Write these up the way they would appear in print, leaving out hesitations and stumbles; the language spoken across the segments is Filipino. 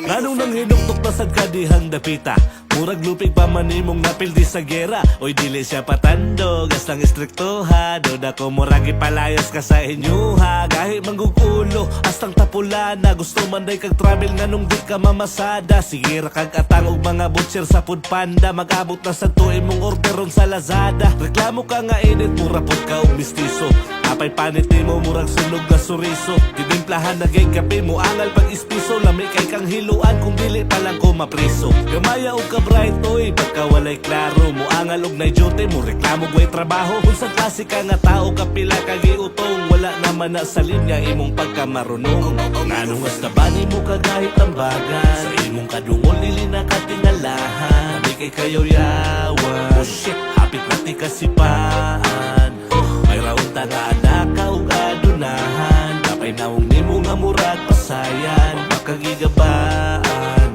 Nganong nang hinuktok na sad kadihang dapita. Murag lupig pa man imong napildi sa gera. Oy dili siya patandog, as lang istriktuha. Doda ko murag ipalayas ka sa inyuha. Gahi manggugulo, astang tapulana. Gusto man day kag travel nganong di ka mamasada. Sige ra kag atang og mga butcher sa food panda. Mag-abot na sa tuig mong orderon sa Lazada. Reklamo ka nga init, mura pod ka og mistiso. Apay panit mo murag sunog na suriso. Tinimplahan na gay kape mo angal pag ispiso. Lami kay kang hiluan kung dili pa lang ko mapriso. Gamaya og ka bright oy pagka walay klaro. Mo angal og nay duty mo reklamo way trabaho. Unsang klase ka nga tao kapila ka giutong. Wala naman na sa linya imong pagkamarunong. Nganong hasta bani mo kagahit ang bagan. Sa imong kadungol dili na katingalahan. Lami kay kayo yawan. Oh shit, hapit na ti kasipaan. May raon nga anak ka ug adunahan. Kapay naong nimo nga murag pasayan. Makagigabaan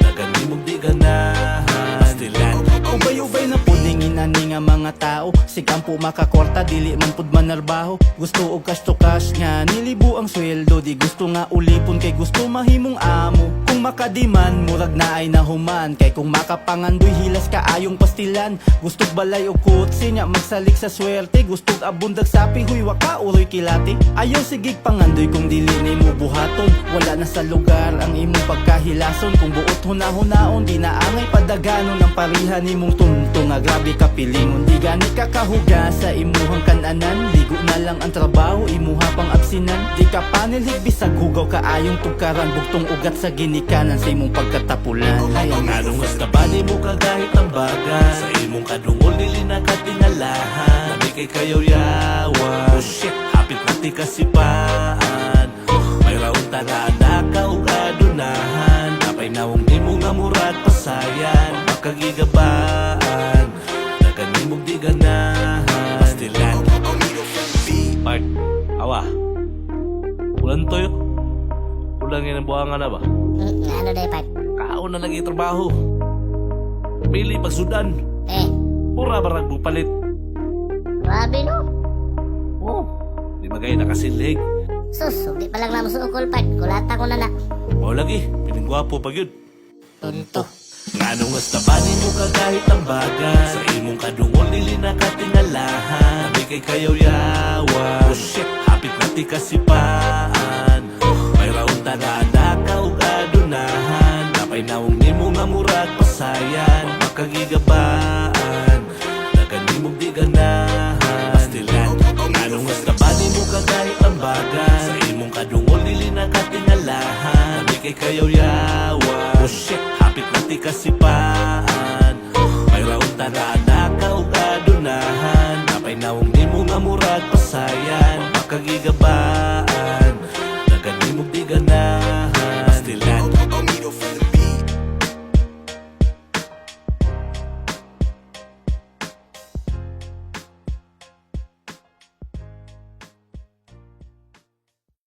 dagan nimong di ganahan. Pastilan Ubay-ubay na pudingin ani nga mga tao. Si kampo makakorta, dili man pud manarbaho. Gusto og cash to cash nga, nilibo ang sweldo. Di gusto nga ulipon kay gusto mahimong amo. Kung makadiman, murag na ay nahuman. Kay kung makapangandoy, hilas ka ayong pastilan. Gustog balay o kutsi nga magsalik sa swerte. Gustog abundag sapi, huy waka uroy kilati. Ayaw sigig pangandoy kung dili nimo buhaton. Wala na sa lugar ang imong pagkahilason. Kung buot hunahunaon, di na angay padaganon ang parihan imong tunto nga grabe ka pilingon. Di gani ka kahuga sa imuhang kananan. Ligo na lang ang trabaho, imuha pang absinan. Di ka panilhig bisag hugaw ka ayong tugkaran. Bugtong ugat sa ginikanan sa imong pagkatapulan. Nganong hasta bani mo kagahit ang bagan. Sa imong kadungol dili na katingalahan. Lami kay kayo yawan. Oh shit, hapit na ti kasipaan. May raon nga anak ka ug adunahan. Kapay nawong nimo nga murag pasayan. Makagigabaan dagan nimong di ganahan. Pastilan Part, awa ulan toyo. Ulan nga ng buhangan na ba? Ano day, Pat? Kaon na lagi trabaho. Pili pagsudan. Pura barag bupalit. Grabe no? Oh, di magay nakasilig. Sus, di pa lang namusukol, Pat. Kulata ko na na. Mao lagi, piningwapo pag yun. Tunto. Nganong hasta bani mo kagahit ang bagan. Sa imong kadungol dili na katingalahan. Lami kay kayo yawan. Oh shit, hapit na ti kasipaan. May raon nga anak ka ug adunahan. Kapay nawong nimo nga murag pasayan. Makagigabaan dagan nimong di ganahan. Pastilan nganong hasta bani mo kagahit ang bagan. Sa imong kadungol dili na katingalahan. Lami kay kayo yawan. Oh shit, hapit na ti kasipaan. May raon nga anak ka ug adunahan. Kapay nawong nimo nga murag pasayan. Makagigabaan